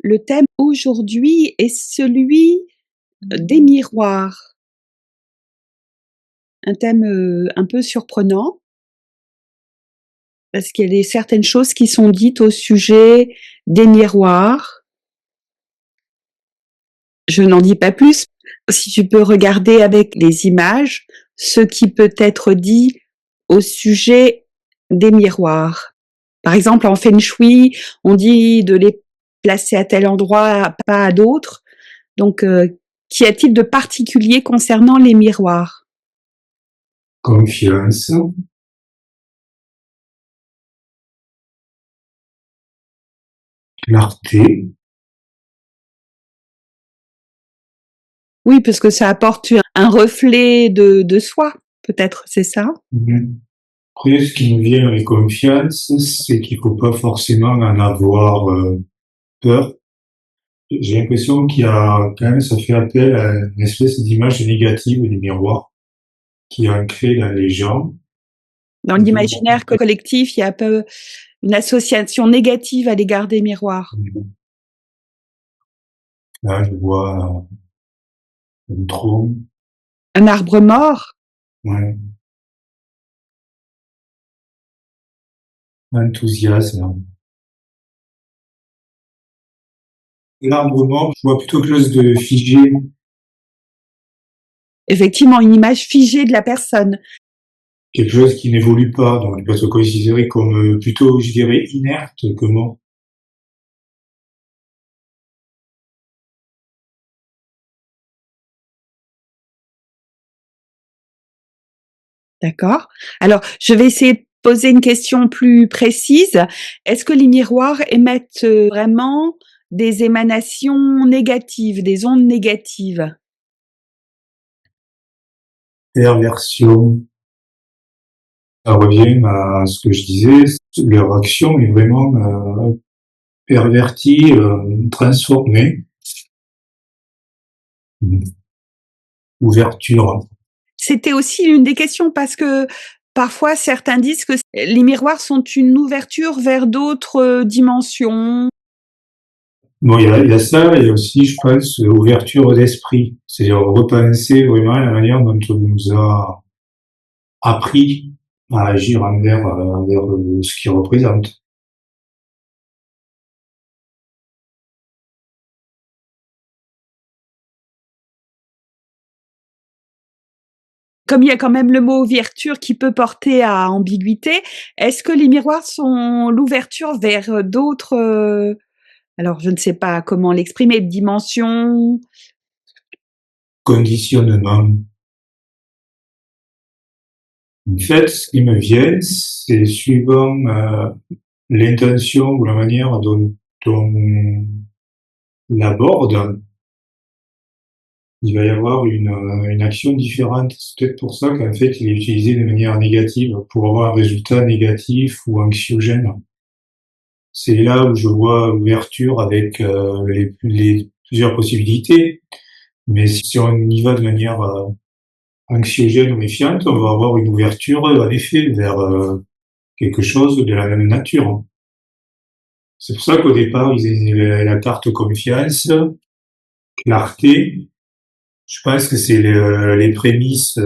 Le thème aujourd'hui est celui des miroirs. Un thème, un peu surprenant parce qu'il y a certaines choses qui sont dites au sujet des miroirs. Je n'en dis pas plus. Si tu peux regarder avec les images ce qui peut être dit au sujet des miroirs. Par exemple, en feng shui, on dit de les placer à tel endroit, pas à d'autres. Donc, qu'y a-t-il de particulier concernant les miroirs? Confiance, clarté, Oui, parce que ça apporte un reflet de soi, peut-être, c'est ça? Après, ce qui me vient avec confiance, c'est qu'il faut pas forcément en avoir peur. J'ai l'impression qu'il y a quand même, ça fait appel à une espèce d'image négative des miroirs qui est ancrée dans les gens. Dans l'imaginaire collectif, il y a un peu une association négative à l'égard des miroirs. Là, je vois un tronc, Un arbre mort? ouais, enthousiasme. L'arbre mort, je vois plutôt quelque chose de figé, Effectivement, une image figée de la personne. quelque chose qui n'évolue pas, donc il peut être considéré comme plutôt, je dirais, inerte que mort. D'accord. Alors, je vais essayer de poser une question plus précise. Est-ce que les miroirs émettent vraiment des émanations négatives, des ondes négatives? Perversion, ça revient à ce que je disais, leur action est vraiment pervertie, transformée. Ouverture. C'était aussi une des questions parce que parfois certains disent que les miroirs sont une ouverture vers d'autres dimensions. Bon, il y a ça, et aussi, je pense, ouverture d'esprit. C'est-à-dire repenser vraiment la manière dont on nous a appris à agir envers ce qu'ils représentent. Comme il y a quand même le mot ouverture qui peut porter à ambiguïté, est-ce que les miroirs sont l'ouverture vers d'autres, alors je ne sais pas comment l'exprimer, dimensions? Conditionnement. En fait, ce qui me vient, c'est suivant l'intention ou la manière dont on l'aborde, il va y avoir une action différente. C'est peut-être pour ça qu'en fait, il est utilisé de manière négative, pour avoir un résultat négatif ou anxiogène. C'est là où je vois ouverture avec les plusieurs possibilités. Mais si on y va de manière anxiogène ou méfiante, on va avoir une ouverture, en effet, vers quelque chose de la même nature. C'est pour ça qu'au départ, ils avaient la carte confiance, clarté. Je pense que c'est les prémices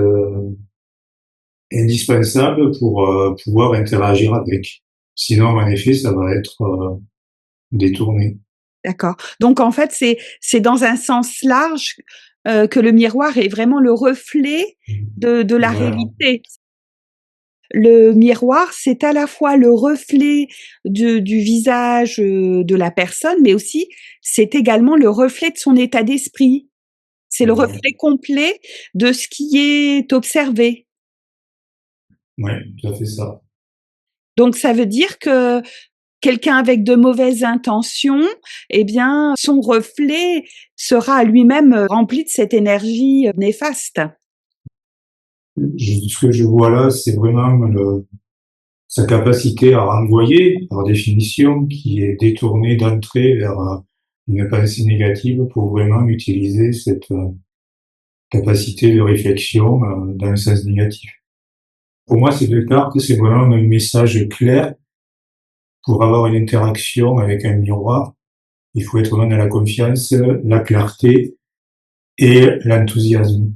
indispensables pour pouvoir interagir avec. Sinon, en effet, ça va être détourné. D'accord. Donc en fait, c'est dans un sens large, que le miroir est vraiment le reflet de la Voilà. réalité. Le miroir, c'est à la fois le reflet du visage, de la personne, mais aussi c'est également le reflet de son état d'esprit. C'est le Ouais, reflet complet de ce qui est observé. ouais, tout à fait ça. Donc ça veut dire que quelqu'un avec de mauvaises intentions, eh bien, son reflet sera lui-même rempli de cette énergie néfaste. Ce que je vois là, c'est vraiment sa capacité à renvoyer, par définition, qui est détournée d'entrée vers une pensée négative pour vraiment utiliser cette capacité de réflexion dans le sens négatif. Pour moi, ces deux cartes, c'est vraiment un message clair pour avoir une interaction avec un miroir. Il faut être vraiment dans la confiance, la clarté et l'enthousiasme.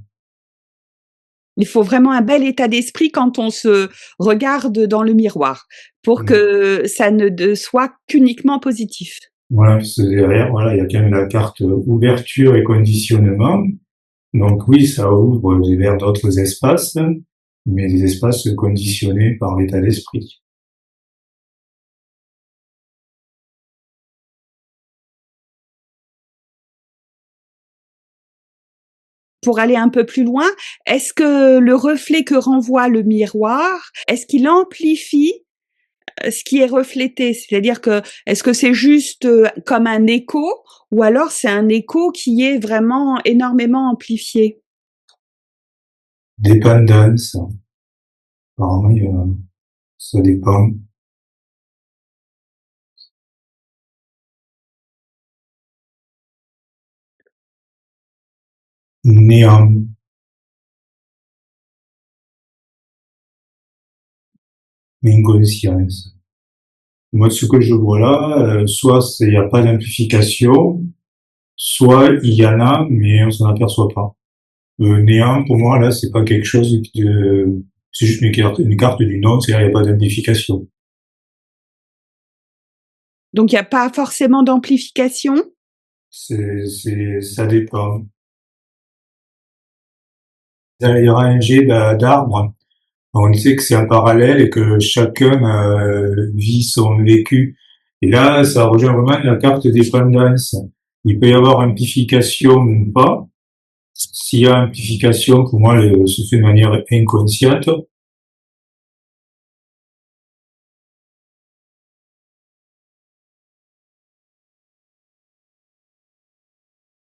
Il faut vraiment un bel état d'esprit quand on se regarde dans le miroir pour Mmh. que ça ne soit qu'uniquement positif. Voilà, parce que derrière, voilà, il y a quand même la carte ouverture et conditionnement. Donc oui, ça ouvre vers d'autres espaces, mais des espaces conditionnés par l'état d'esprit. Pour aller un peu plus loin, est-ce que le reflet que renvoie le miroir, est-ce qu'il amplifie ce qui est reflété? C'est-à-dire que, est-ce que c'est juste comme un écho ou alors c'est un écho qui est vraiment énormément amplifié? Dépendance, apparemment, ça dépend. Néant, inconscience. Moi, ce que je vois là, soit il n'y a pas d'amplification, soit il y en a, mais on s'en aperçoit pas. Néant, pour moi, là, c'est pas quelque chose de, c'est juste une carte du non, c'est-à-dire il n'y a pas d'amplification. Donc il n'y a pas forcément d'amplification? Ça dépend. Il y aura un jet d'arbres. On sait que c'est un parallèle et que chacun vit son vécu. Et là, ça rejoint vraiment la carte dépendance. Il peut y avoir amplification ou pas. S'il y a amplification, pour moi, elle se fait de manière inconsciente.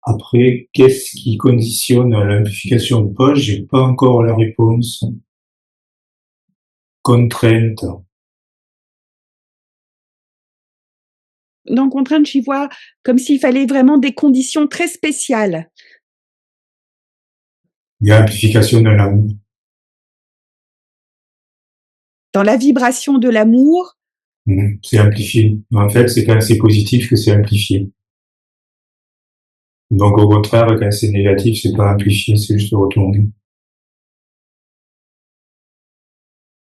Après, qu'est-ce qui conditionne l'amplification ou pas? J'ai pas encore la réponse. Contrainte. Dans contrainte, j'y vois comme s'il fallait vraiment des conditions très spéciales. Il y a amplification de l'amour. Dans la vibration de l'amour, C'est amplifié. En fait, c'est quand c'est positif que c'est amplifié. Donc, au contraire, quand c'est négatif, c'est pas amplifié, c'est juste retourné.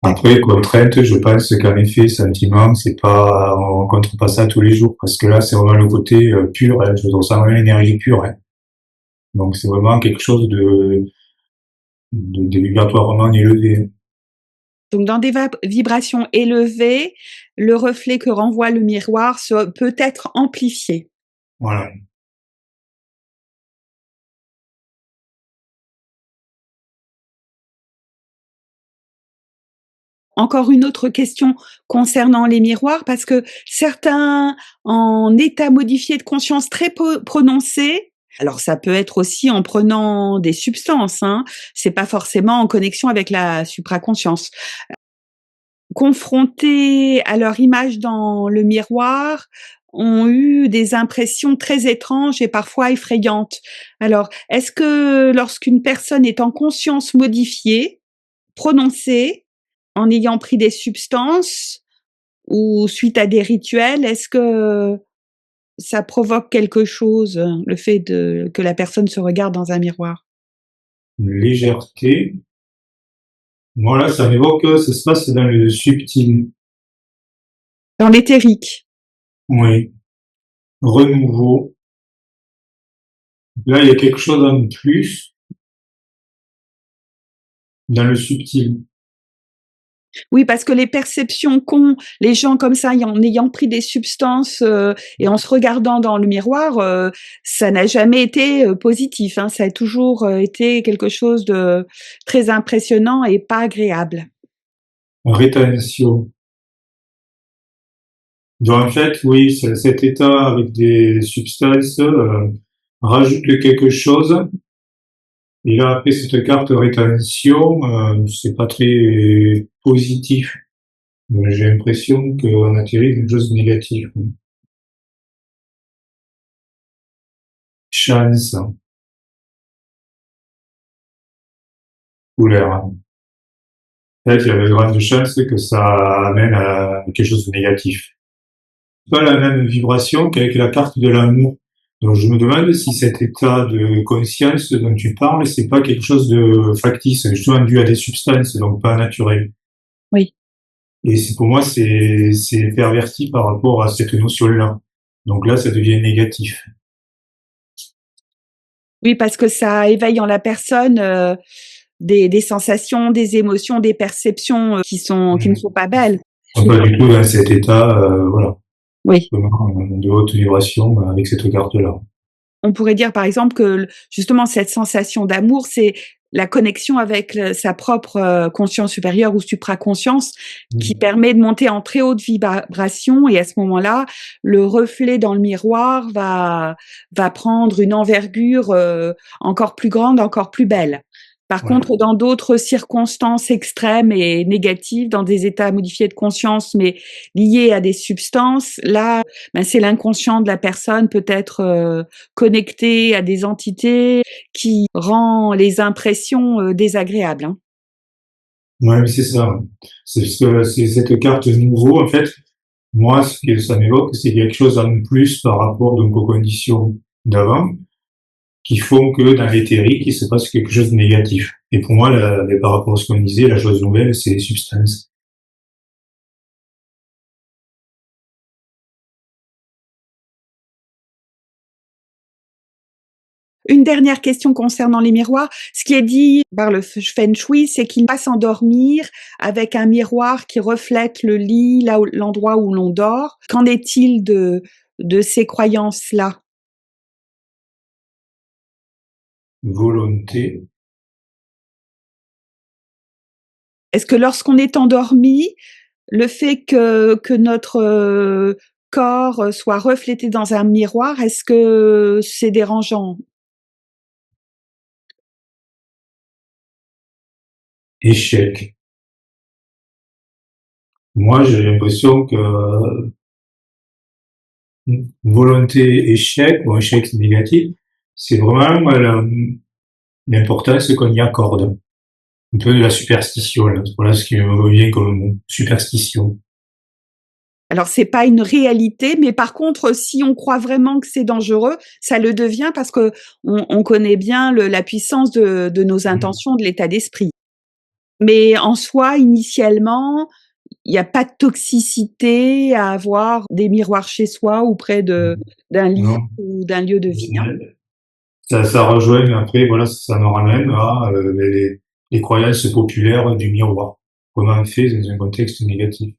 Après, contrainte, je pense qu'en effet, sentiment, c'est pas, on rencontre pas ça tous les jours, parce que là, c'est vraiment le côté pur, hein, je ressens vraiment l'énergie pure, hein. Donc, c'est vraiment quelque chose de vibratoirement élevé. donc dans des vibrations élevées, le reflet que renvoie le miroir peut être amplifié. Voilà. Encore une autre question concernant les miroirs, parce que certains en état modifié de conscience très prononcé, alors ça peut être aussi en prenant des substances, hein, c'est pas forcément en connexion avec la supraconscience. Confrontés à leur image dans le miroir, ont eu des impressions très étranges et parfois effrayantes. Alors, est-ce que lorsqu'une personne est en conscience modifiée, prononcée, en ayant pris des substances ou suite à des rituels, est-ce que ça provoque quelque chose, le fait que la personne se regarde dans un miroir? Une légèreté. Moi, là, ça m'évoque, ça se passe dans le subtil. Dans l'éthérique. Oui. Renouveau. Là, il y a quelque chose en plus dans le subtil. Oui, parce que les perceptions qu'ont les gens comme ça, en ayant pris des substances, et en se regardant dans le miroir, ça n'a jamais été, positif, hein. Ça a toujours, été quelque chose de très impressionnant et pas agréable. Rétention. Donc, en fait, oui, cet état avec des substances rajoute quelque chose. Et là, après, cette carte rétention, c'est pas très positif. J'ai l'impression qu'on atterrit quelque chose de négatif. Chance, couleur. En fait, il y avait de grandes chances que ça amène à quelque chose de négatif. pas la même vibration qu'avec la carte de l'amour. Donc je me demande si cet état de conscience dont tu parles, c'est pas quelque chose de factice, justement dû à des substances, donc pas naturel. Oui. Et c'est pour moi, c'est perverti par rapport à cette notion-là. Donc là, ça devient négatif. Oui, parce que ça éveille en la personne, des sensations, des émotions, des perceptions, qui ne sont pas belles. On pas du tout dans cet état, voilà, Oui. vraiment, de haute vibration avec cette carte-là. On pourrait dire par exemple que justement cette sensation d'amour, c'est la connexion avec sa propre conscience supérieure ou supraconscience qui Mmh. permet de monter en très haute vibration et à ce moment-là, le reflet dans le miroir va prendre une envergure encore plus grande, encore plus belle. Par Ouais. contre, dans d'autres circonstances extrêmes et négatives, dans des états modifiés de conscience, mais liés à des substances, là, ben, c'est l'inconscient de la personne peut-être connecté à des entités qui rend les impressions, désagréables, hein. Ouais, c'est ça. Ouais. C'est ce que c'est cette carte nouveau, en fait. Moi, ce que ça m'évoque, c'est quelque chose en plus par rapport donc aux conditions d'avant, qui font que dans l'éthérique, il se passe quelque chose de négatif. Et pour moi, par rapport à ce qu'on disait, la chose nouvelle, c'est les substances. Une dernière question concernant les miroirs. Ce qui est dit par le feng shui, c'est qu'il ne faut pas s'endormir avec un miroir qui reflète le lit, là où l'endroit où l'on dort. Qu'en est-il de ces croyances-là? Volonté. Est-ce que lorsqu'on est endormi, le fait que notre, corps, soit reflété dans un miroir, est-ce que c'est dérangeant? Échec. Moi, j'ai l'impression que volonté, échec, bon, échec c'est négatif, c'est vraiment l'importance qu'on y accorde. Un peu de la superstition, là. Voilà ce qui me revient comme mot. Superstition. Alors c'est pas une réalité, mais par contre, si on croit vraiment que c'est dangereux, ça le devient parce qu'on connaît bien la puissance de nos Mmh. intentions, de l'état d'esprit. Mais en soi, initialement, il n'y a pas de toxicité à avoir des miroirs chez soi ou près d'un lit Non. ou d'un lieu de vie, hein. Ça rejoint après, voilà, ça nous ramène à les croyances populaires du miroir. Comment on fait dans un contexte négatif.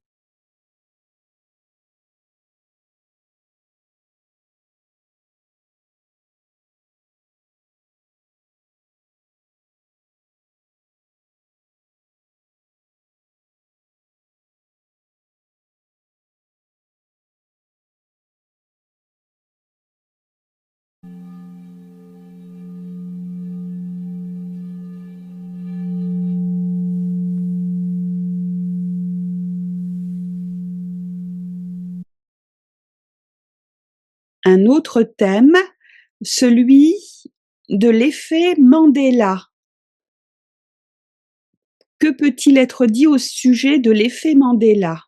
Un autre thème, celui de l'effet Mandela. Que peut-il être dit au sujet de l'effet Mandela?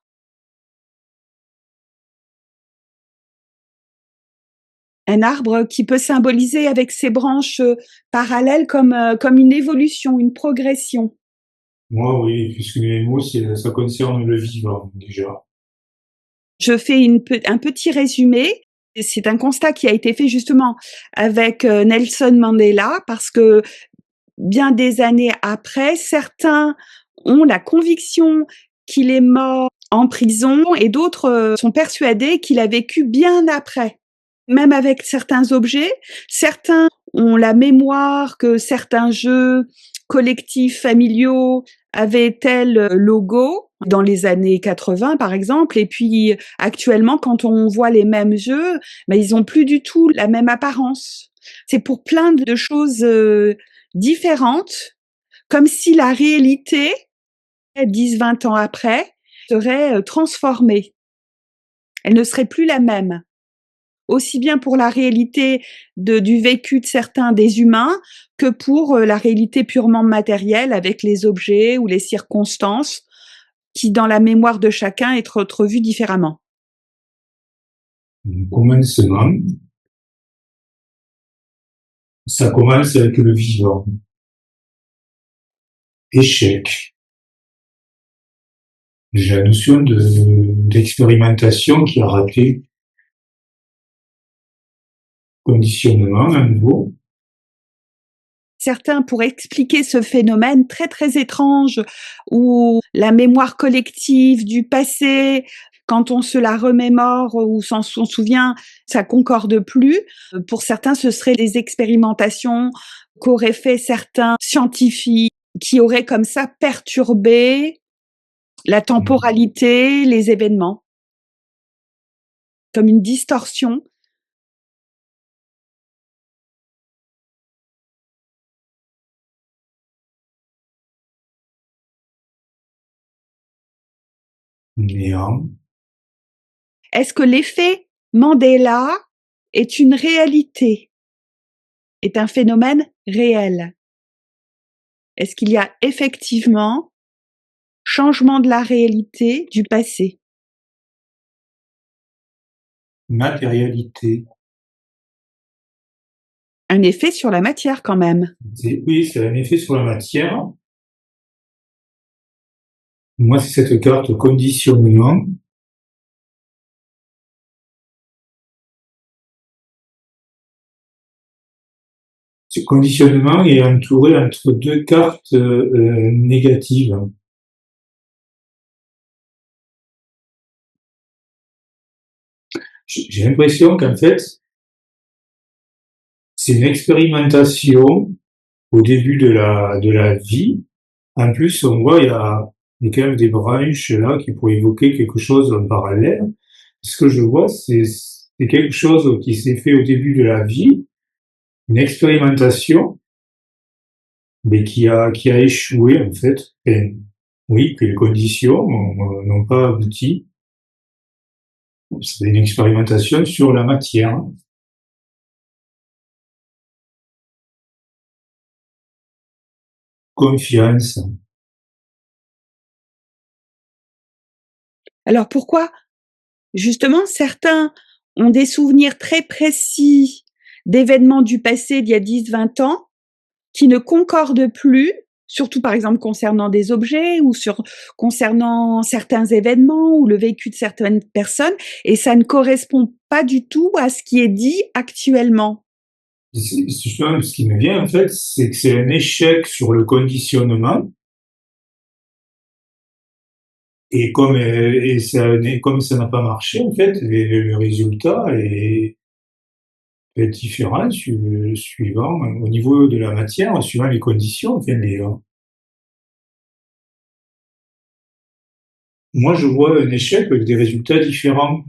Un arbre qui peut symboliser avec ses branches, parallèles comme une évolution, une progression. Moi, oui, puisque les mots, ça concerne le vivant, déjà. Je fais un petit résumé. C'est un constat qui a été fait justement avec, Nelson Mandela parce que bien des années après, certains ont la conviction qu'il est mort en prison et d'autres, sont persuadés qu'il a vécu bien après. Même avec certains objets, certains ont la mémoire que certains jeux collectifs familiaux avaient tel logo dans les années 80 par exemple et puis actuellement quand on voit les mêmes jeux, bah, ils ont plus du tout la même apparence. C'est pour plein de choses, différentes, comme si la réalité, 10-20 ans après, serait, transformée. Elle ne serait plus la même. Aussi bien pour la réalité du vécu de certains des humains que pour la réalité purement matérielle avec les objets ou les circonstances qui, dans la mémoire de chacun, est entrevues différemment. commencement, ça commence avec le vivant. Échec. J'ai la notion d'expérimentation qui a raté. Conditionnement, à nouveau. Certains pourraient expliquer ce phénomène très, très étrange où la mémoire collective du passé, quand on se la remémore ou s'en souvient, ça concorde plus. Pour certains, ce seraient des expérimentations qu'auraient fait certains scientifiques qui auraient comme ça perturbé la temporalité, les événements, comme une distorsion. Néant. Est-ce que l'effet Mandela est une réalité, est un phénomène réel? Est-ce qu'il y a effectivement changement de la réalité du passé? Matérialité. Un effet sur la matière quand même. Oui, c'est un effet sur la matière. Moi, c'est cette carte conditionnement. Ce conditionnement est entouré entre deux cartes négatives. J'ai l'impression qu'en fait, c'est une expérimentation au début de la vie. En plus, on voit, il y a quand même des branches là qui pourraient évoquer quelque chose en parallèle. Ce que je vois, c'est quelque chose qui s'est fait au début de la vie, une expérimentation, mais qui a échoué en fait. Et, oui, que les conditions n'ont pas abouti. C'est une expérimentation sur la matière. Confiance. Alors pourquoi justement certains ont des souvenirs très précis d'événements du passé d'il y a 10-20 ans qui ne concordent plus, surtout par exemple concernant des objets ou concernant certains événements ou le vécu de certaines personnes, et ça ne correspond pas du tout à ce qui est dit actuellement. Justement, ce qui me vient en fait, c'est que c'est un échec sur le conditionnement. Et comme ça n'a pas marché, en fait, le résultat est différent suivant, au niveau de la matière, suivant les conditions. Enfin, moi, je vois un échec avec des résultats différents.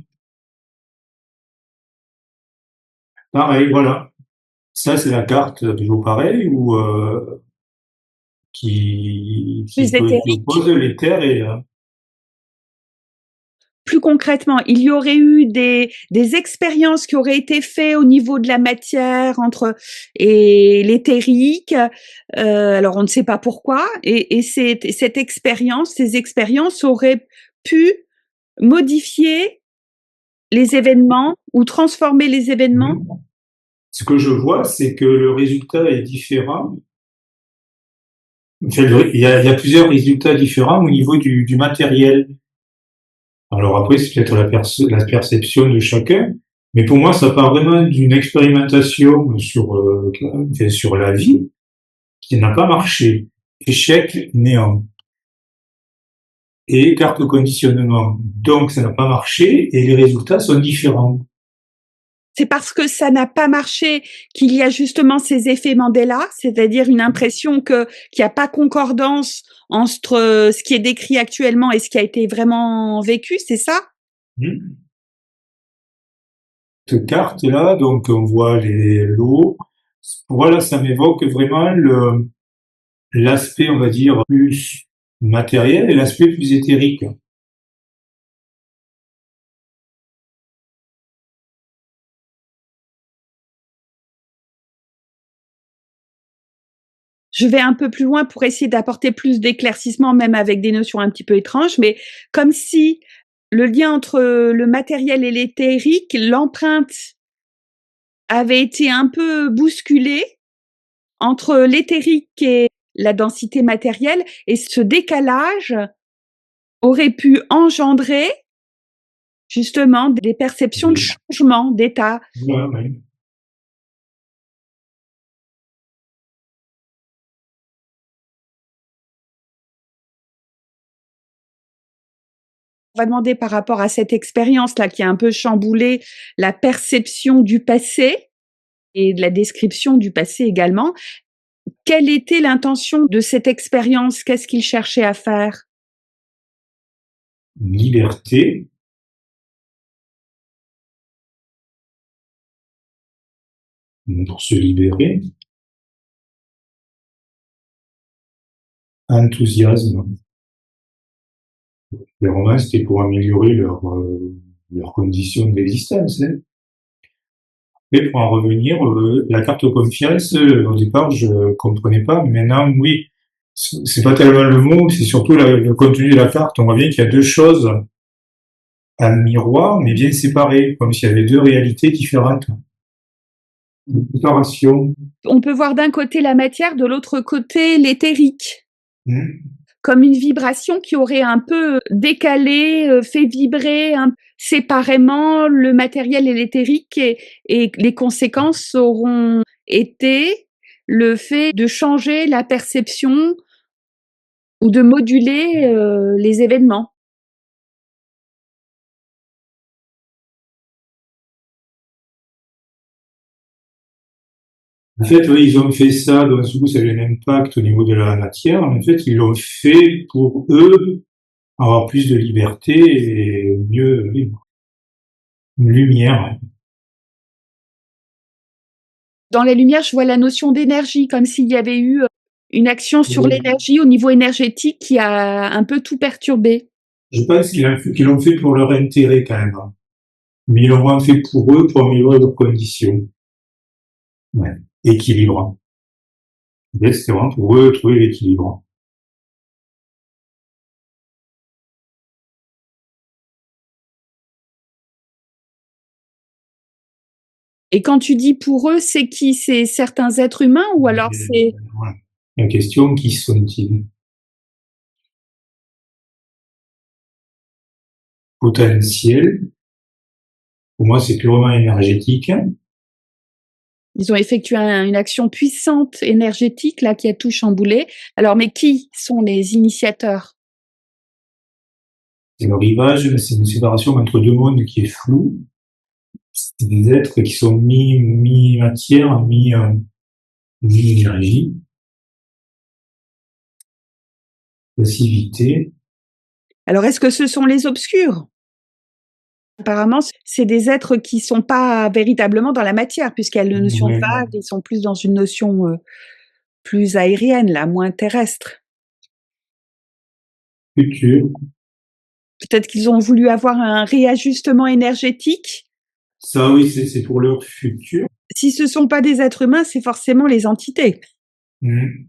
Pareil, voilà. Ça, c'est la carte toujours pareil, ou Plus qui éthérique. oppose l'éther et Plus concrètement, il y aurait eu des expériences qui auraient été faites au niveau de la matière et l'éthérique. Alors on ne sait pas pourquoi. Et cette expérience, ces expériences auraient pu modifier les événements ou transformer les événements. Ce que je vois, c'est que le résultat est différent. Enfin, il y a plusieurs résultats différents au niveau du matériel. Alors après, c'est peut-être la perception de chacun, mais pour moi, ça part vraiment d'une expérimentation sur la vie qui n'a pas marché. Échec, néant. Et carte de conditionnement. Donc, ça n'a pas marché et les résultats sont différents. C'est parce que ça n'a pas marché qu'il y a justement ces effets Mandela, c'est-à-dire une impression qu'il n'y a pas concordance entre ce qui est décrit actuellement et ce qui a été vraiment vécu, c'est ça? Cette carte-là, donc on voit les lots. Voilà, ça m'évoque vraiment l'aspect, on va dire, plus matériel et l'aspect plus éthérique. Je vais un peu plus loin pour essayer d'apporter plus d'éclaircissement, même avec des notions un petit peu étranges, mais comme si le lien entre le matériel et l'éthérique, l'empreinte avait été un peu bousculée entre l'éthérique et la densité matérielle, et ce décalage aurait pu engendrer justement des perceptions de changement d'état. Ouais, ouais. On va demander par rapport à cette expérience-là qui a un peu chamboulé la perception du passé et de la description du passé également. Quelle était l'intention de cette expérience? Qu'est-ce qu'il cherchait à faire? Une liberté, pour se libérer, enthousiasme. Les Romains, c'était pour améliorer leurs conditions d'existence. Hein. Mais pour en revenir, la carte confiance, au départ, je comprenais pas. Mais maintenant, oui, c'est pas tellement le mot, c'est surtout le contenu de la carte. On voit bien qu'il y a deux choses à miroir, mais bien séparées, comme s'il y avait deux réalités différentes. Une séparation. On peut voir d'un côté la matière, de l'autre côté l'éthérique. Mmh. Comme une vibration qui aurait un peu décalé, fait vibrer séparément le matériel et l'éthérique, et les conséquences auront été le fait de changer la perception ou de moduler les événements. En fait, oui, ils ont fait ça, donc du coup, ça a eu un impact au niveau de la matière. En fait, ils l'ont fait pour eux avoir plus de liberté et mieux vivre. Une lumière. Dans la lumière, je vois la notion d'énergie, comme s'il y avait eu une action sur l'énergie au niveau énergétique qui a un peu tout perturbé. Je pense qu'ils l'ont fait pour leur intérêt quand même. Mais ils l'ont vraiment fait pour eux, pour améliorer leurs conditions. Ouais. Équilibre. C'était vraiment pour eux trouver l'équilibre. Et quand tu dis pour eux, c'est qui? C'est certains êtres humains ou alors c'est... Voilà. La question, qui sont-ils? Potentiel. Pour moi, c'est purement énergétique. Ils ont effectué une action puissante énergétique là qui a tout chamboulé. Alors, mais qui sont les initiateurs? C'est le rivage, c'est une séparation entre deux mondes qui est floue. C'est des êtres qui sont mi-matière, mi-énergie. Passivité. Alors, est-ce que ce sont les obscurs? Apparemment, c'est des êtres qui sont pas véritablement dans la matière, puisqu'il y a la notion de Ouais. vague, ils sont plus dans une notion plus aérienne, là, moins terrestre. Futur. Peut-être qu'ils ont voulu avoir un réajustement énergétique. Ça, oui, c'est pour leur futur. Si ce sont pas des êtres humains, c'est forcément les entités. Mmh.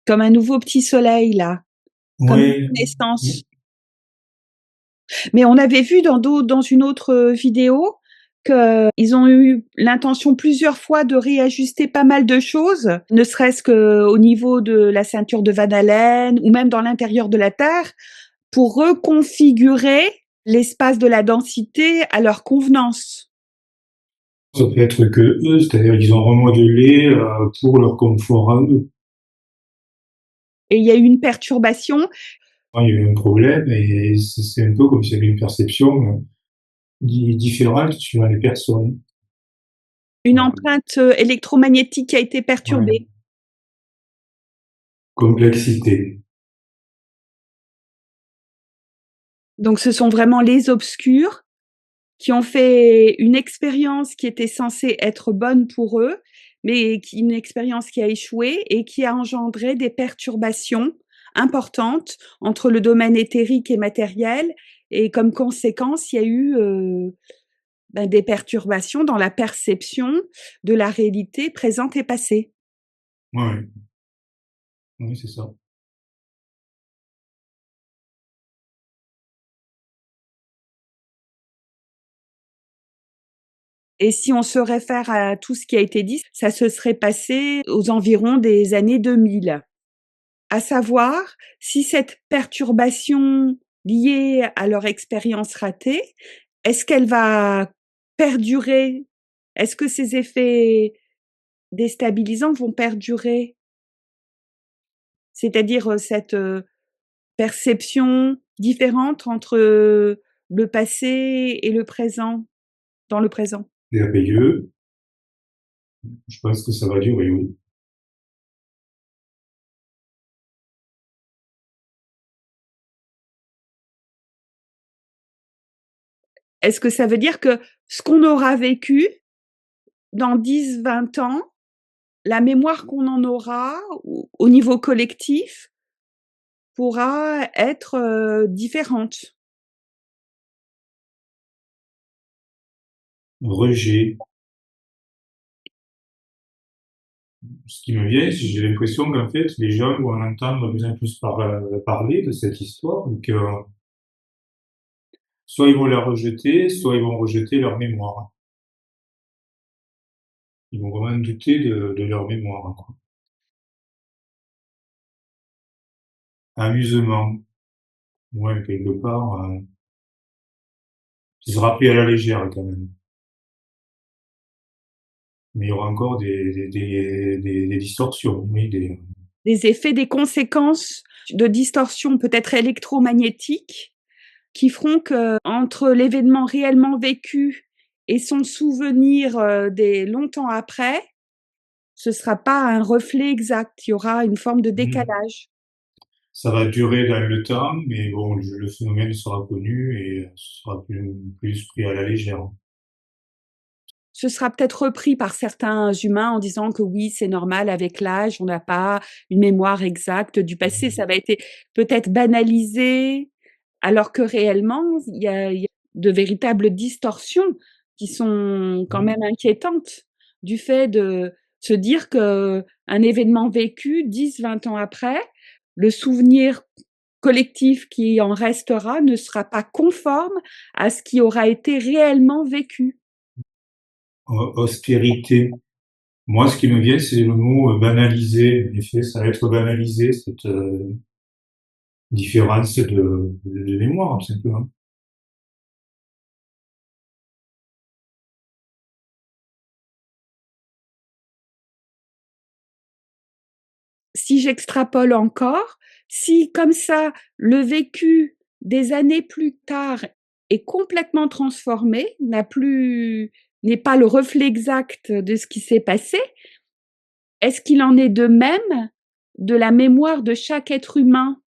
Comme un nouveau petit soleil, là. Comme Ouais. une naissance. Mais on avait vu dans une autre vidéo qu'ils ont eu l'intention plusieurs fois de réajuster pas mal de choses, ne serait-ce qu'au niveau de la ceinture de Van Allen ou même dans l'intérieur de la Terre, pour reconfigurer l'espace de la densité à leur convenance. Ça peut être que eux, c'est-à-dire qu'ils ont remodelé pour leur confort à eux. Et il y a eu une perturbation. Il y a eu un problème et c'est un peu comme s'il y avait une perception différente suivant les personnes. Une empreinte électromagnétique qui a été perturbée. Ouais. Complexité. Donc ce sont vraiment les obscurs qui ont fait une expérience qui était censée être bonne pour eux, mais une expérience qui a échoué et qui a engendré des perturbations importantes entre le domaine éthérique et matériel. Et comme conséquence, il y a eu des perturbations dans la perception de la réalité présente et passée. Ouais, oui, c'est ça. Et si on se réfère à tout ce qui a été dit, ça se serait passé aux environs des années 2000. À savoir si cette perturbation liée à leur expérience ratée, est-ce qu'elle va perdurer? Est-ce que ces effets déstabilisants vont perdurer? C'est-à-dire, cette, perception différente entre, le passé et le présent, dans le présent. Merveilleux. Je pense que ça va durer, oui. Est-ce que ça veut dire que ce qu'on aura vécu dans 10, 20 ans, la mémoire qu'on en aura au niveau collectif pourra être, différente? Rejet. Ce qui me vient, j'ai l'impression qu'en fait, les gens vont en entendre de plus en plus parler de cette histoire, donc soit ils vont la rejeter, soit ils vont rejeter leur mémoire. Ils vont vraiment douter de leur mémoire, quoi. Amusement. Ouais, quelque part, ce sera pris à la légère quand même. Mais il y aura encore des distorsions, oui, Des effets, des conséquences de distorsion peut-être électromagnétiques qui feront qu'entre l'événement réellement vécu et son souvenir, des longtemps après, ce sera pas un reflet exact. Il y aura une forme de mmh. décalage. Ça va durer dans le temps, mais bon, le phénomène sera connu et ce sera plus pris à la légère. Ce sera peut-être repris par certains humains en disant que oui, c'est normal avec l'âge, on n'a pas une mémoire exacte du passé. Mmh. Ça va être peut-être banalisé, alors que réellement, il y a de véritables distorsions qui sont quand Mmh. même inquiétantes, du fait de se dire qu'un événement vécu 10, 20 ans après, le souvenir collectif qui en restera ne sera pas conforme à ce qui aura été réellement vécu. Austérité. Moi, ce qui me vient, c'est le mot banaliser. En effet, ça va être banalisé, cette différence de mémoire, tout simplement. Si j'extrapole encore, si comme ça, le vécu des années plus tard est complètement transformé, n'est pas le reflet exact de ce qui s'est passé, est-ce qu'il en est de même de la mémoire de chaque être humain?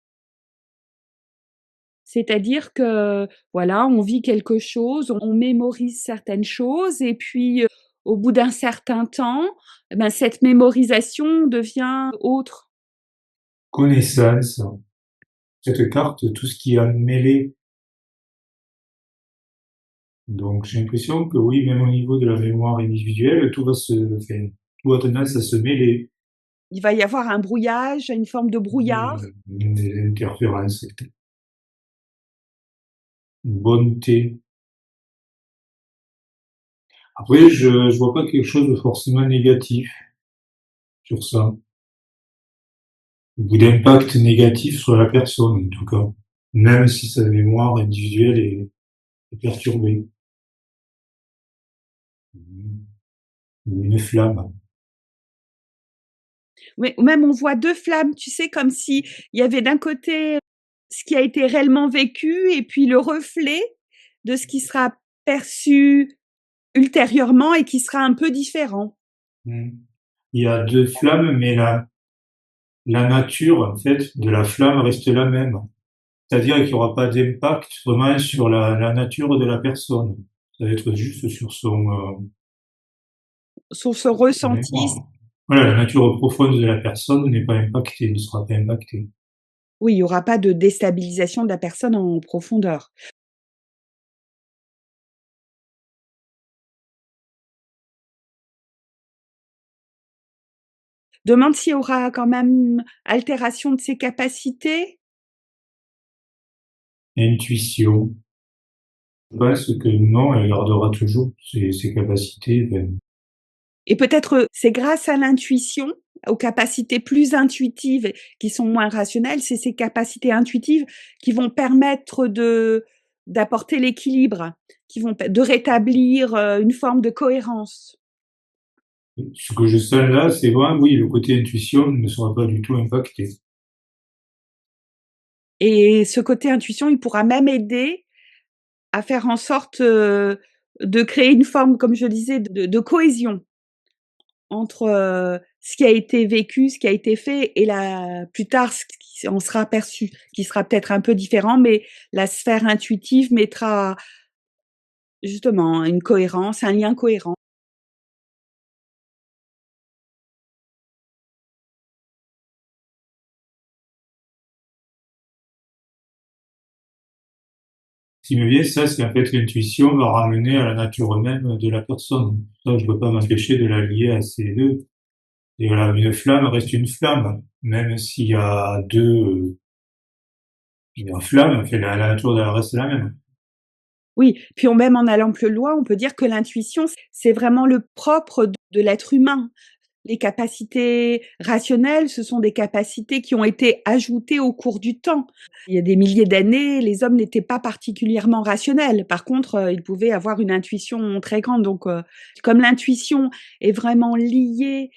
C'est-à-dire que, voilà, on vit quelque chose, on mémorise certaines choses et puis, au bout d'un certain temps, cette mémorisation devient autre. Connaissance, cette carte, tout ce qui a mêlé. Donc, j'ai l'impression que oui, même au niveau de la mémoire individuelle, enfin, tout a tendance à se mêler. Il va y avoir un brouillage, une forme de brouillard. Des interférences. Une bonté. Après, je vois pas quelque chose de forcément négatif sur ça. Ou d'impact négatif sur la personne, en tout cas. Même si sa mémoire individuelle est perturbée. Une flamme. Mais même on voit 2 flammes, tu sais, comme si il y avait d'un côté ce qui a été réellement vécu et puis le reflet de ce qui sera perçu ultérieurement et qui sera un peu différent. Mm. Il y a deux flammes, mais la nature, en fait, de la flamme reste la même. C'est-à-dire qu'il n'y aura pas d'impact vraiment sur la nature de la personne. Ça va être juste sur Sur ce sa ressenti, mémoire. Voilà, la nature profonde de la personne n'est pas impactée, ne sera pas impactée. oui, il y aura pas de déstabilisation de la personne en profondeur. demande s'il y aura quand même altération de ses capacités. Intuition. Je pense que non, elle gardera toujours ses capacités. Ben, Et peut-être, c'est grâce à l'intuition, aux capacités plus intuitives qui sont moins rationnelles, c'est ces capacités intuitives qui vont permettre d'apporter l'équilibre, qui vont de rétablir, une forme de cohérence. ce que je sens là, c'est vraiment, oui, le côté intuition ne sera pas du tout impacté. Et ce côté intuition, il pourra même aider à faire en sorte, de créer une forme, comme je disais, de cohésion entre, ce qui a été vécu, ce qui a été fait et la plus tard ce qui en sera perçu, qui sera peut-être un peu différent, mais la sphère intuitive mettra justement une cohérence, un lien cohérent. Ce qui me vient, ça, c'est en fait l'intuition va ramener à la nature même de la personne. Ça, je ne peux pas m'empêcher de la lier à ces deux. Et voilà, une flamme reste une flamme, même s'il y a une flamme, fait la nature de la reste la même. Oui, puis on même en allant plus loin, on peut dire que l'intuition, c'est vraiment le propre de l'être humain. Les capacités rationnelles, ce sont des capacités qui ont été ajoutées au cours du temps. Il y a des milliers d'années, les hommes n'étaient pas particulièrement rationnels. Par contre, ils pouvaient avoir une intuition très grande. Donc, comme l'intuition est vraiment liée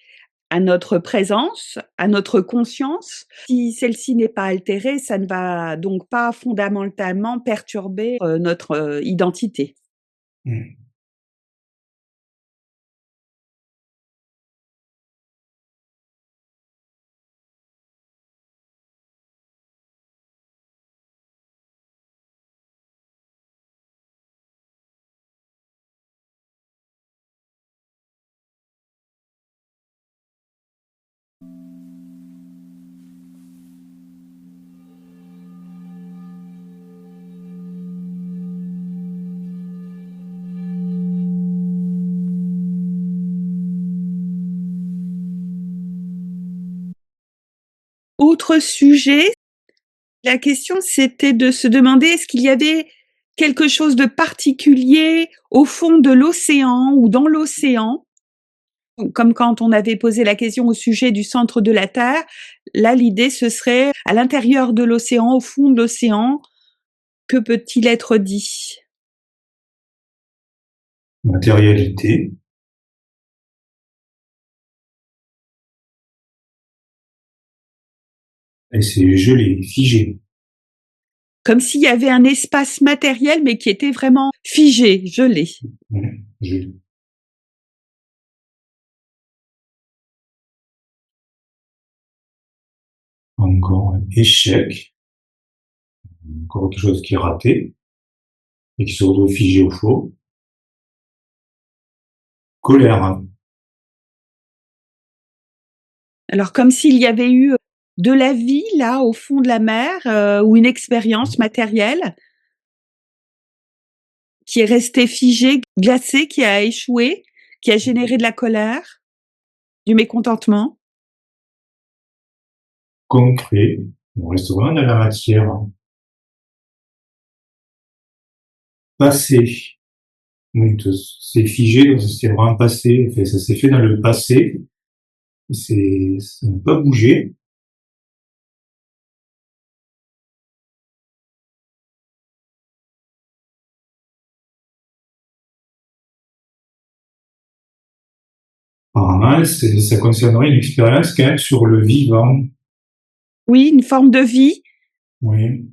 à notre présence, à notre conscience, si celle-ci n'est pas altérée, ça ne va donc pas fondamentalement perturber, notre, identité. Mm. Autre sujet, la question, c'était de se demander est-ce qu'il y avait quelque chose de particulier au fond de l'océan ou dans l'océan? Comme quand on avait posé la question au sujet du centre de la Terre, là, l'idée, ce serait à l'intérieur de l'océan, au fond de l'océan, que peut-il être dit? Matérialité. Et c'est gelé, figé. Comme s'il y avait un espace matériel, mais qui était vraiment figé, gelé. Gelé. Encore un échec. Encore quelque chose qui est raté et qui se retrouve figé au fond. Colère. Hein. Alors comme s'il y avait eu de la vie là au fond de la mer, ou une expérience matérielle qui est restée figée, glacée, qui a échoué, qui a généré de la colère, du mécontentement. Concret. On reste vraiment dans la matière. Passé. Donc, c'est figé, donc c'est vraiment passé. Enfin, ça s'est fait dans le passé. Ça n'a pas bougé. Apparemment, ça concernerait une expérience quand même sur le vivant. Oui, une forme de vie Oui.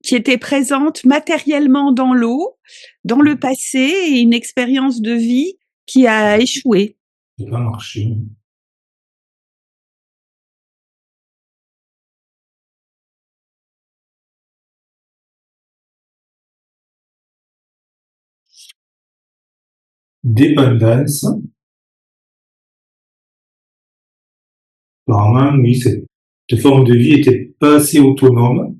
qui était présente matériellement dans l'eau, dans le passé et une expérience de vie qui a échoué. Ça n'a pas marché. Dépendance. Apparemment, oui, cette forme de vie était pas assez autonome.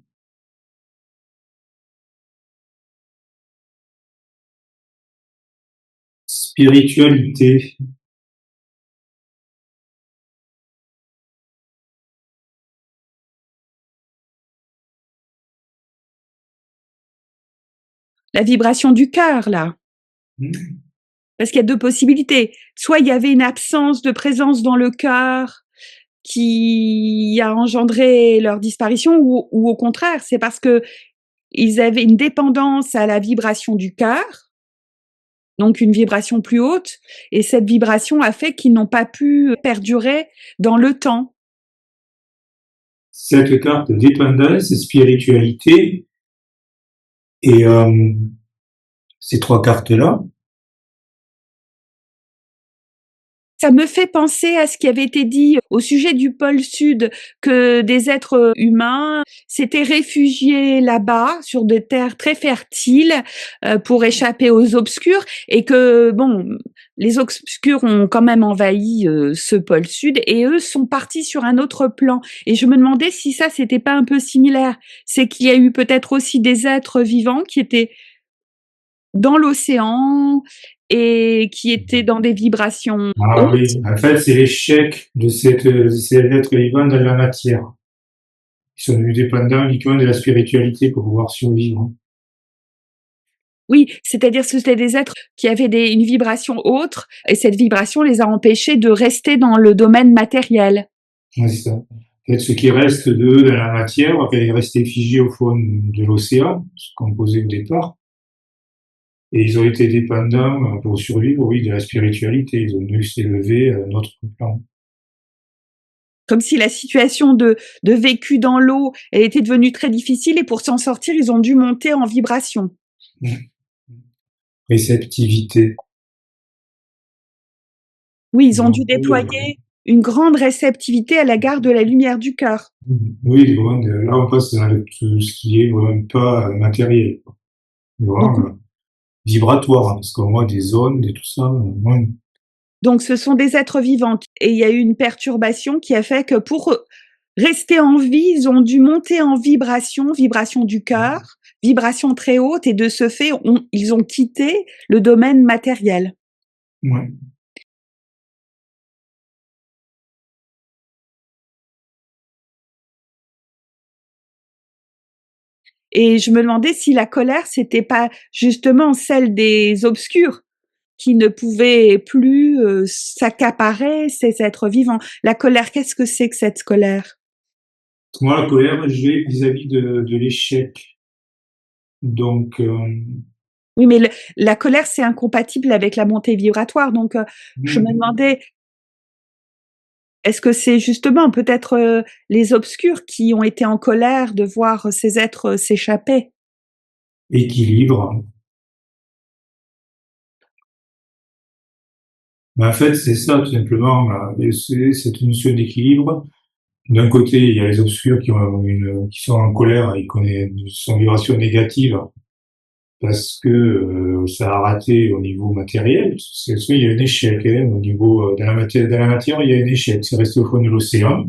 Spiritualité. La vibration du cœur, là. Mmh. Parce qu'il y a 2 possibilités. Soit il y avait une absence de présence dans le cœur qui a engendré leur disparition ou au contraire, c'est parce qu'ils avaient une dépendance à la vibration du cœur, donc une vibration plus haute, et cette vibration a fait qu'ils n'ont pas pu perdurer dans le temps. Cette carte dépendance, spiritualité et ces 3 cartes-là, Ça me fait penser à ce qui avait été dit au sujet du pôle sud, que des êtres humains s'étaient réfugiés là-bas, sur des terres très fertiles, pour échapper aux obscurs et que bon, les obscurs ont quand même envahi, ce pôle sud et eux sont partis sur un autre plan et je me demandais si ça, c'était pas un peu similaire? C'est qu'il y a eu peut-être aussi des êtres vivants qui étaient dans l'océan et qui étaient dans des vibrations ah hautes. oui, en fait, c'est l'échec de ces êtres vivants dans la matière. Ils sont devenus dépendants uniquement de la spiritualité pour pouvoir survivre. Oui, c'est-à-dire que c'était des êtres qui avaient une vibration autre et cette vibration les a empêchés de rester dans le domaine matériel. Ouais, c'est ça. En fait, ce qui reste d'eux dans la matière est resté figé au fond de l'océan, ce qu'on posait au départ. Et ils ont été dépendants pour survivre, oui, de la spiritualité. Ils ont dû s'élever à un autre plan. Comme si la situation de vécu dans l'eau, elle était devenue très difficile et pour s'en sortir, ils ont dû monter en vibration. Réceptivité. Oui, ils ont dû Donc, déployer une grande réceptivité à l'égard de la lumière du cœur. oui, vraiment, là, on passe dans tout ce qui est vraiment pas matériel. Donc, Vraiment vibratoire, hein, parce qu'on voit des ondes et tout ça. Ouais. donc ce sont des êtres vivants et il y a eu une perturbation qui a fait que pour rester en vie, ils ont dû monter en vibration, vibration du cœur, vibration très haute et de ce fait, ils ont quitté le domaine matériel. Ouais. Et je me demandais si la colère, c'était pas justement celle des obscurs qui ne pouvaient plus s'accaparer ces êtres vivants. La colère, qu'est-ce que c'est que cette colère? Moi, la colère, je vais vis-à-vis de l'échec. Donc, Oui, mais la colère, c'est incompatible avec la montée vibratoire. Donc, je me demandais, est-ce que c'est justement peut-être les obscurs qui ont été en colère de voir ces êtres s'échapper? équilibre. Mais en fait, c'est ça, tout simplement. C'est une notion d'équilibre. D'un côté, il y a les obscurs qui sont en colère et qui sont en vibration négative parce que ça a raté au niveau matériel. Il y a un échec hein, au niveau dans la matière, il y a un échec. C'est resté au fond de l'océan.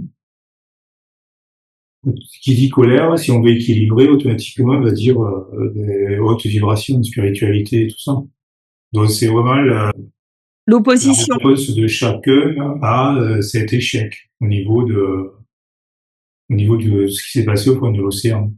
Qui dit colère, si on veut équilibrer, automatiquement, on va dire haute vibration, spiritualité et tout ça. Donc c'est vraiment la L'opposition. réponse de chacun à cet échec au niveau de ce qui s'est passé au fond de l'océan.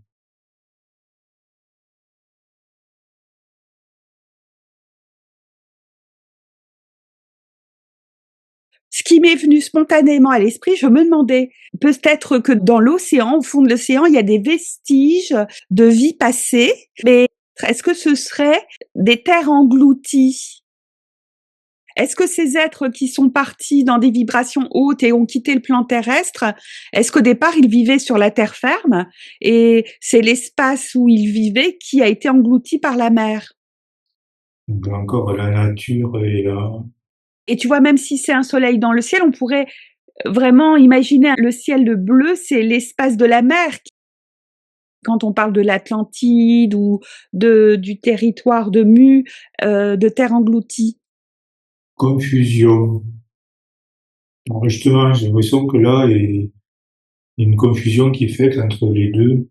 Ce qui m'est venu spontanément à l'esprit, je me demandais, peut-être que dans l'océan, au fond de l'océan, il y a des vestiges de vie passée, mais est-ce que ce serait des terres englouties? Est-ce que ces êtres qui sont partis dans des vibrations hautes et ont quitté le plan terrestre, est-ce qu'au départ, ils vivaient sur la terre ferme et c'est l'espace où ils vivaient qui a été englouti par la mer? Donc encore la nature est là. Et tu vois, même si c'est un soleil dans le ciel, on pourrait vraiment imaginer le ciel de bleu, c'est l'espace de la mer. Quand on parle de l'Atlantide ou du territoire de Mu, de terre engloutie. Confusion. Alors justement, j'ai l'impression que là, il y a une confusion qui est faite entre les deux.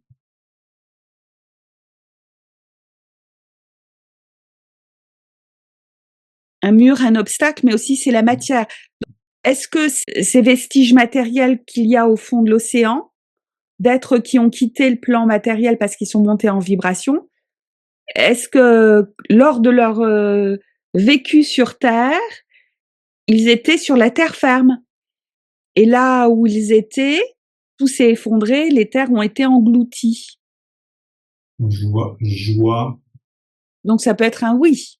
Un mur, un obstacle, mais aussi c'est la matière. Est-ce que ces vestiges matériels qu'il y a au fond de l'océan, d'êtres qui ont quitté le plan matériel parce qu'ils sont montés en vibration, Est-ce que lors de leur, vécu sur terre, ils étaient sur la terre ferme? Et là où ils étaient, tout s'est effondré, les terres ont été englouties. Joie, Donc ça peut être un oui.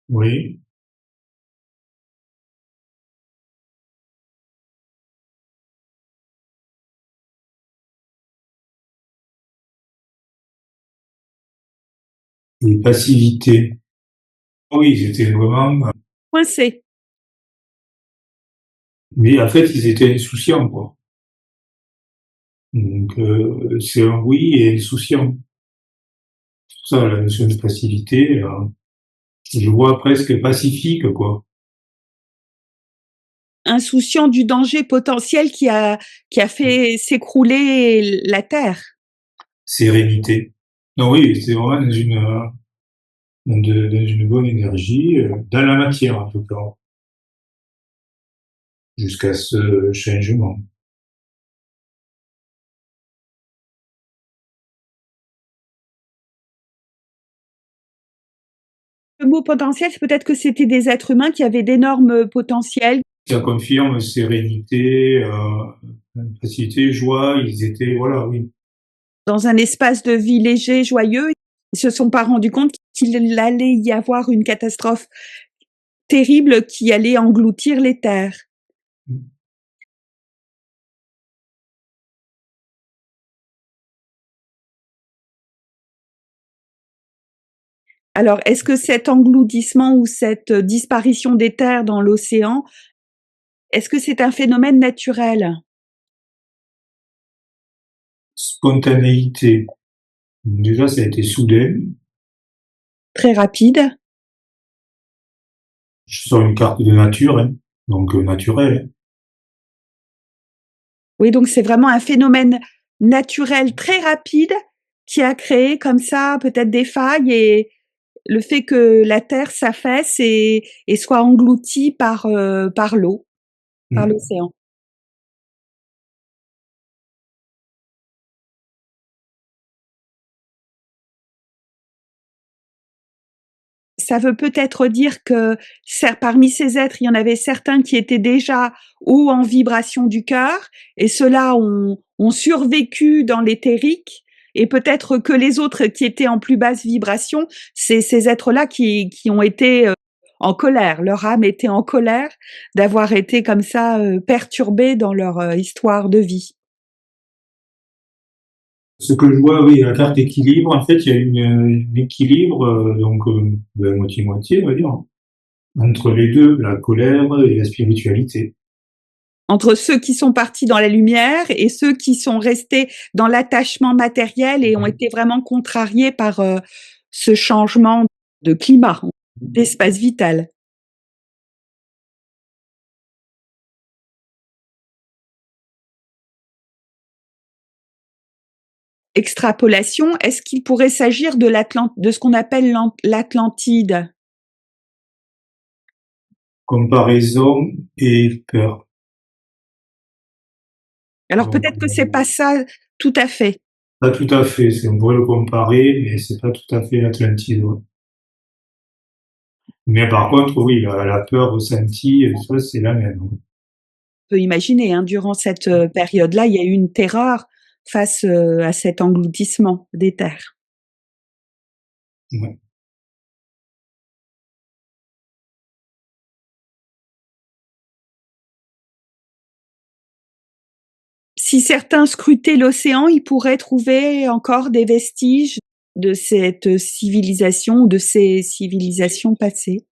oui. Et passivité. Oui, ils étaient vraiment, Coincé. mais en fait, ils étaient insouciants, quoi. Donc, c'est un oui et insouciant. C'est pour ça, la notion de passivité, je vois presque pacifique, quoi. Insouciant du danger potentiel qui a fait s'écrouler la terre. Sérénité. Non, oui, c'est vraiment dans une bonne énergie, dans la matière, en tout cas, jusqu'à ce changement. Le mot potentiel, c'est peut-être que c'était des êtres humains qui avaient d'énormes potentiels. Ça confirme sérénité, facilité, joie, ils étaient, voilà, oui. Dans un espace de vie léger, joyeux, ils se sont pas rendus compte qu'il allait y avoir une catastrophe terrible qui allait engloutir les terres. Alors, est-ce que cet engloutissement ou cette disparition des terres dans l'océan, est-ce que c'est un phénomène naturel? Spontanéité. Déjà, ça a été soudain. Très rapide? Je sors une carte de nature, hein, donc naturel. Oui, donc c'est vraiment un phénomène naturel très rapide qui a créé comme ça peut-être des failles et le fait que la terre s'affaisse et soit engloutie par l'eau, par Mm. l'océan. Ça veut peut-être dire que parmi ces êtres, il y en avait certains qui étaient déjà ou en vibration du cœur et ceux-là ont survécu dans l'éthérique et peut-être que les autres qui étaient en plus basse vibration, c'est ces êtres-là qui ont été en colère. Leur âme était en colère d'avoir été comme ça perturbés dans leur histoire de vie. Ce que je vois, oui, la carte équilibre, en fait, il y a un équilibre, donc moitié-moitié, on va dire, entre les deux, la colère et la spiritualité. Entre ceux qui sont partis dans la lumière et ceux qui sont restés dans l'attachement matériel et ont été vraiment contrariés par ce changement de climat, d'espace vital. Extrapolation, est-ce qu'il pourrait s'agir de ce qu'on appelle l'Atlantide? Comparaison et peur. Alors Donc, peut-être que c'est pas ça tout à fait. pas tout à fait, on pourrait le comparer, mais c'est pas tout à fait l'Atlantide, ouais. Mais par contre, oui, la peur ressentie, ça, c'est la même. On peut imaginer, hein, durant cette période-là, il y a eu une terreur face à cet engloutissement des terres. Ouais. Si certains scrutaient l'océan, ils pourraient trouver encore des vestiges de cette civilisation ou de ces civilisations passées.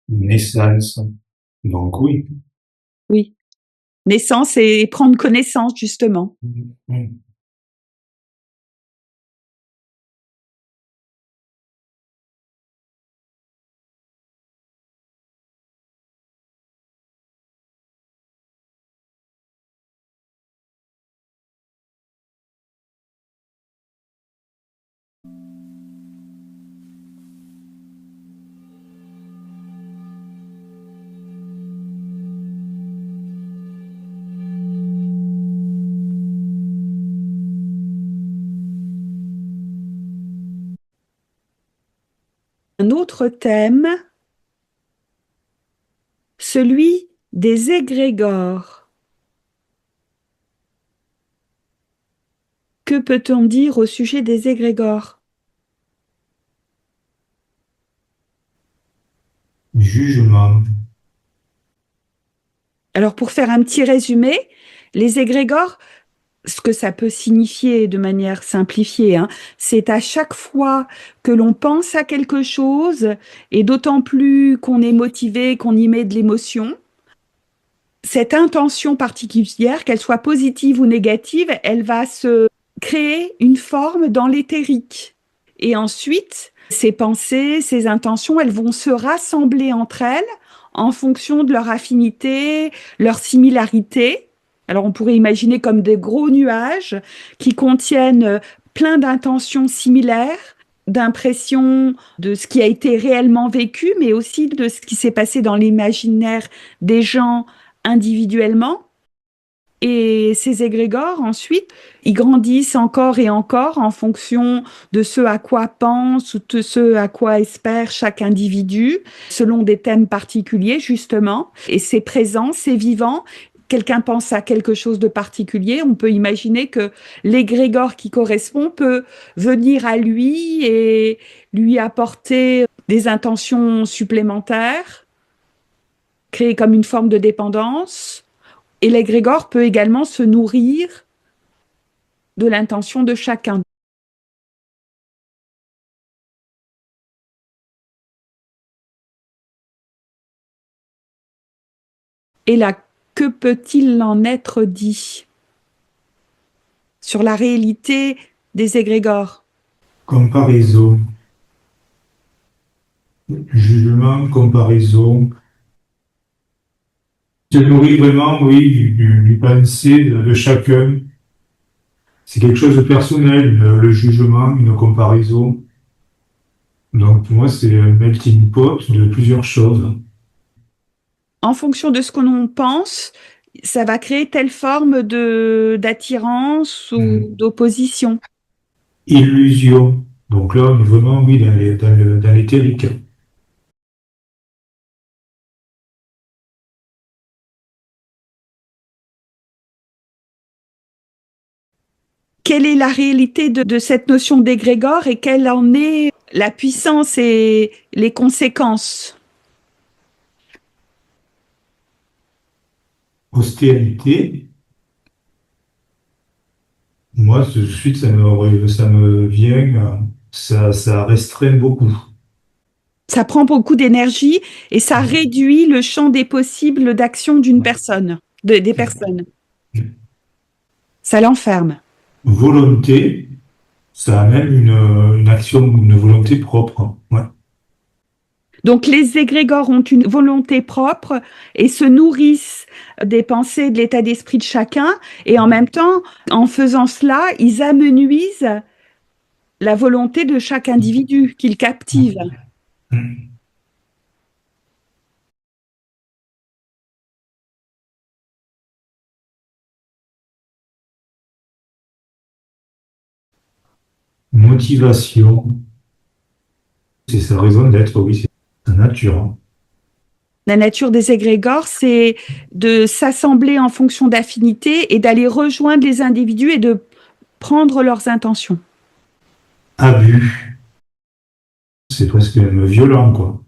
Naissance. Donc oui. Oui. Naissance et prendre connaissance, justement. Mm. un autre thème, celui des égrégores. Que peut-on dire au sujet des égrégores? Jugement. Alors, pour faire un petit résumé, les égrégores, ce que ça peut signifier de manière simplifiée, hein, c'est à chaque fois que l'on pense à quelque chose, et d'autant plus qu'on est motivé, qu'on y met de l'émotion, cette intention particulière, qu'elle soit positive ou négative, elle va se créer une forme dans l'éthérique. Et ensuite, ces pensées, ces intentions, elles vont se rassembler entre elles en fonction de leur affinité, leur similarité. Alors on pourrait imaginer comme des gros nuages qui contiennent plein d'intentions similaires, d'impressions de ce qui a été réellement vécu, mais aussi de ce qui s'est passé dans l'imaginaire des gens individuellement. Et ces égrégores, ensuite, ils grandissent encore et encore en fonction de ce à quoi pense ou de ce à quoi espère chaque individu, selon des thèmes particuliers, justement. Et c'est présent, c'est vivant. Quelqu'un pense à quelque chose de particulier, on peut imaginer que l'égrégore qui correspond peut venir à lui et lui apporter des intentions supplémentaires, créer comme une forme de dépendance. Et l'égrégore peut également se nourrir de l'intention de chacun. Et là, que peut-il en être dit sur la réalité des égrégores? Comparaison. Jugement, comparaison. Se nourrit vraiment, oui, du pensée de chacun. C'est quelque chose de personnel, le jugement, une comparaison. Donc pour moi, c'est un melting pot de plusieurs choses. En fonction de ce que l'on pense, ça va créer telle forme d'attirance ou d'opposition. Illusion. Donc là, on est vraiment, oui, dans l'éthérique. Quelle est la réalité de cette notion d'égrégore et quelle en est la puissance et les conséquences? Austérité. Moi, tout de suite, ça me vient, ça restreint beaucoup. Ça prend beaucoup d'énergie et ça réduit le champ des possibles d'action d'une personne, des personnes. Ça l'enferme. Volonté, ça a même une action, une volonté propre. Ouais. Donc les égrégores ont une volonté propre et se nourrissent des pensées, de l'état d'esprit de chacun. Et en même temps, en faisant cela, ils amenuisent la volonté de chaque individu qu'ils captivent. Motivation, c'est sa raison d'être, oui, c'est sa nature. Hein. La nature des égrégores, c'est de s'assembler en fonction d'affinités et d'aller rejoindre les individus et de prendre leurs intentions. Abus, c'est presque même violent, quoi.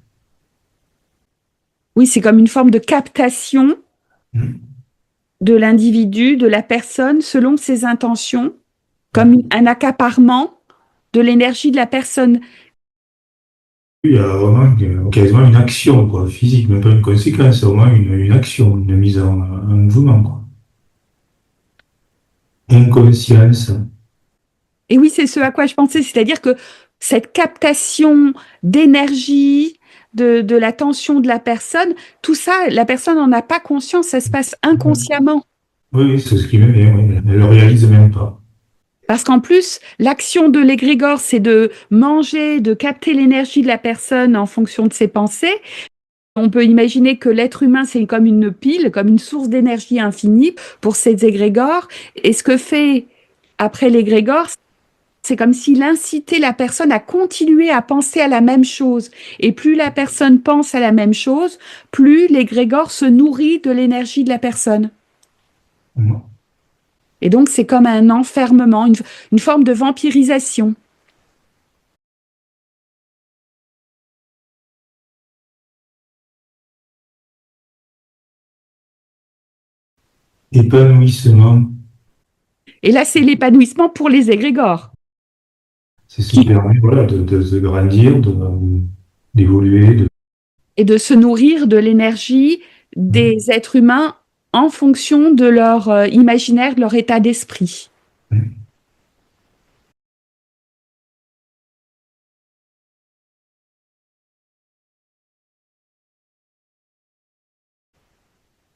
Oui, c'est comme une forme de captation de l'individu, de la personne, selon ses intentions, comme un accaparement de l'énergie de la personne. Il y a vraiment quasiment une action, quoi, physique, même pas une conséquence, c'est vraiment une action, une mise en mouvement, quoi. Inconscience. Et oui, c'est ce à quoi je pensais, c'est-à-dire que cette captation d'énergie, de la tension de la personne, tout ça, la personne n'en a pas conscience, ça se passe inconsciemment. Oui, oui, c'est ce qui me vient, oui. Elle le réalise même pas. Parce qu'en plus, l'action de l'égrégore, c'est de manger, de capter l'énergie de la personne en fonction de ses pensées. On peut imaginer que l'être humain, c'est comme une pile, comme une source d'énergie infinie pour ces égrégores. Et ce que fait après l'égrégore, C'est comme s'il incitait la personne à continuer à penser à la même chose. Et plus la personne pense à la même chose, plus l'égrégore se nourrit de l'énergie de la personne. Et donc, c'est comme un enfermement, une forme de vampirisation. Épanouissement, Et là, c'est l'épanouissement pour les égrégores. c'est ce qui permet voilà, de grandir, d'évoluer. Et de se nourrir de l'énergie des êtres humains en fonction de leur imaginaire, de leur état d'esprit.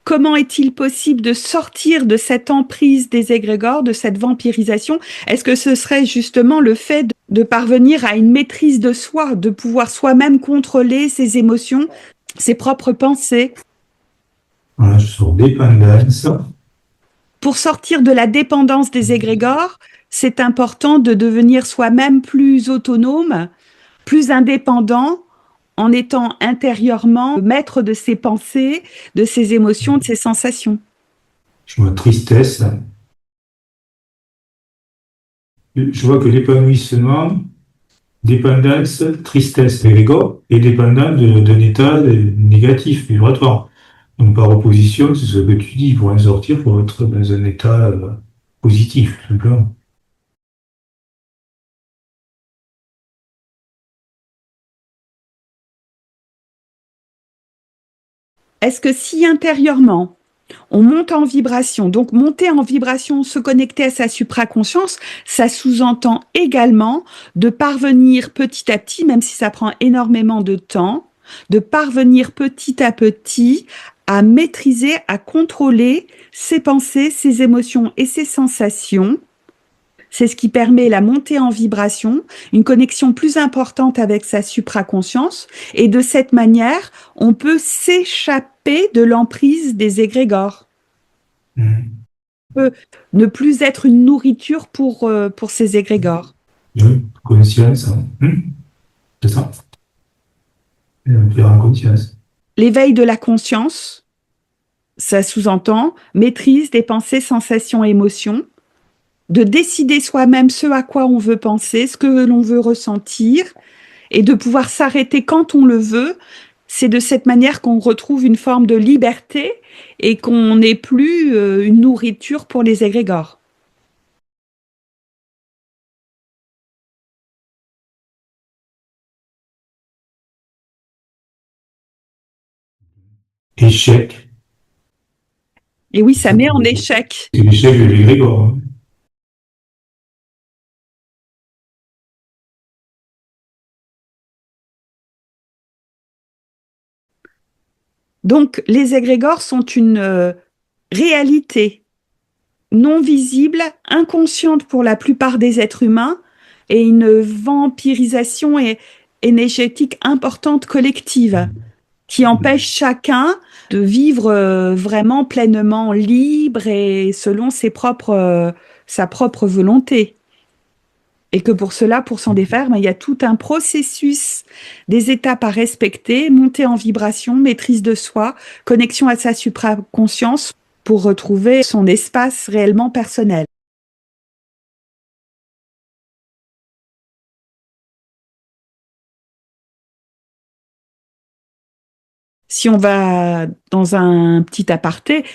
Comment est-il possible de sortir de cette emprise des égrégores, de cette vampirisation? Est-ce que ce serait justement le fait de parvenir à une maîtrise de soi, de pouvoir soi-même contrôler ses émotions, ses propres pensées? Voilà, sur dépendance. Pour sortir de la dépendance des égrégores, c'est important de devenir soi-même plus autonome, plus indépendant, en étant intérieurement maître de ses pensées, de ses émotions, de ses sensations. Je vois tristesse. Je vois que l'épanouissement, dépendance, tristesse, égrégore, est dépendant d'un état négatif, vibratoire. Donc par opposition, c'est ce que tu dis, pour en sortir, il faut être dans un état positif, tout simplement. Est-ce que si intérieurement, on monte en vibration, donc monter en vibration, se connecter à sa supraconscience, ça sous-entend également de parvenir petit à petit, même si ça prend énormément de temps, de parvenir petit à petit à maîtriser, à contrôler ses pensées, ses émotions et ses sensations. C'est ce qui permet la montée en vibration, une connexion plus importante avec sa supraconscience. Et de cette manière, on peut s'échapper de l'emprise des égrégores. On peut ne plus être une nourriture pour ces égrégores. Oui, conscience, hein. C'est ça. Faire en conscience. L'éveil de la conscience, ça sous-entend maîtrise des pensées, sensations, émotions, de décider soi-même ce à quoi on veut penser, ce que l'on veut ressentir, et de pouvoir s'arrêter quand on le veut. C'est de cette manière qu'on retrouve une forme de liberté et qu'on n'est plus une nourriture pour les égrégores. Échec. Et oui, ça met en échec. C'est l'échec de l'égrégore, hein. Donc, les égrégores sont une réalité non visible, inconsciente pour la plupart des êtres humains, et une vampirisation énergétique importante collective qui empêche chacun de vivre vraiment pleinement libre et selon sa propre volonté. Et que pour cela, pour s'en défaire, il y a tout un processus, des étapes à respecter, monter en vibration, maîtrise de soi, connexion à sa supraconscience pour retrouver son espace réellement personnel. Si on va dans un petit aparté,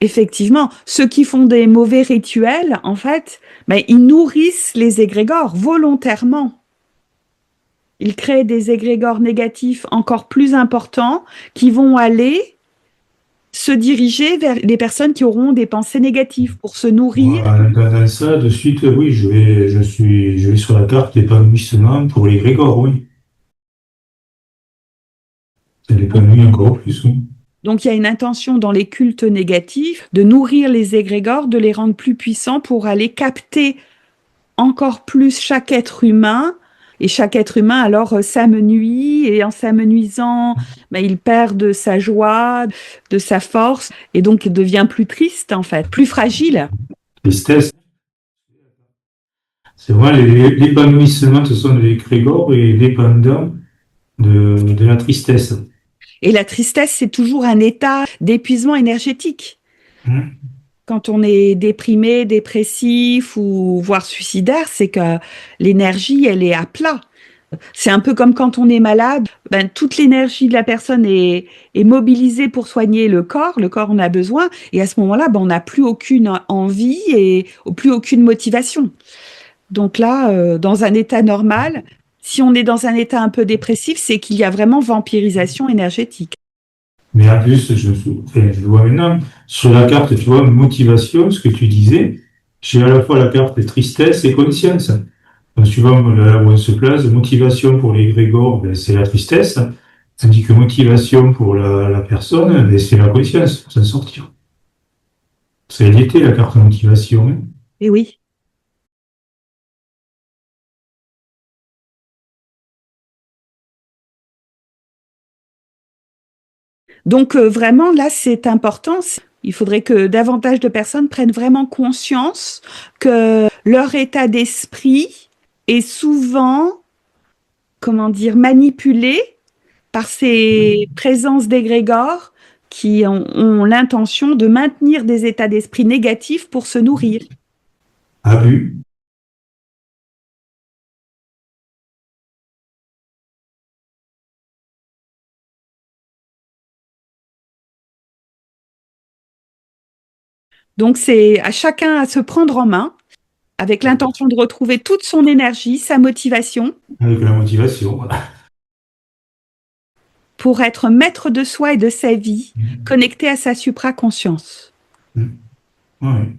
effectivement, ceux qui font des mauvais rituels, en fait, ils nourrissent les égrégores volontairement. Ils créent des égrégores négatifs encore plus importants qui vont aller se diriger vers les personnes qui auront des pensées négatives pour se nourrir. Voilà, dans ça, de suite, oui, je vais sur la carte d'épanouissement pour l'égrégore, oui. Ça l'épanouit encore plus, oui. Donc il y a une intention dans les cultes négatifs de nourrir les égrégores, de les rendre plus puissants pour aller capter encore plus chaque être humain. Et chaque être humain, alors, s'amenuit, et en s'amenuisant, il perd de sa joie, de sa force, et donc il devient plus triste, en fait, plus fragile. Tristesse, C'est vraiment l'épanouissement, ce sont les égrégores et dépendant de la tristesse. Et la tristesse, c'est toujours un état d'épuisement énergétique. Hein. Quand on est déprimé, dépressif ou voire suicidaire, c'est que l'énergie, elle est à plat. C'est un peu comme quand on est malade, ben, toute l'énergie de la personne est mobilisée pour soigner le corps en a besoin, et à ce moment-là, ben, on n'a plus aucune envie et plus aucune motivation. Donc là, dans un état normal, si on est dans un état un peu dépressif, c'est qu'il y a vraiment vampirisation énergétique. Mais en plus, je vois maintenant, sur la carte, tu vois, motivation, ce que tu disais, j'ai à la fois la carte tristesse et conscience. Donc, suivant là où on se place, motivation pour les grégores, ben, c'est la tristesse, tandis que motivation pour la personne, ben, c'est la conscience, pour s'en sortir. C'est l'été, la carte motivation. Hein. Et oui. Donc vraiment, là, c'est important. Il faudrait que davantage de personnes prennent vraiment conscience que leur état d'esprit est souvent, comment dire, manipulé par ces présences d'égrégores qui ont l'intention de maintenir des états d'esprit négatifs pour se nourrir. Abus. Donc c'est à chacun à se prendre en main avec l'intention de retrouver toute son énergie, sa motivation Avec la motivation, voilà. pour être maître de soi et de sa vie, connecté à sa supraconscience. Ouais.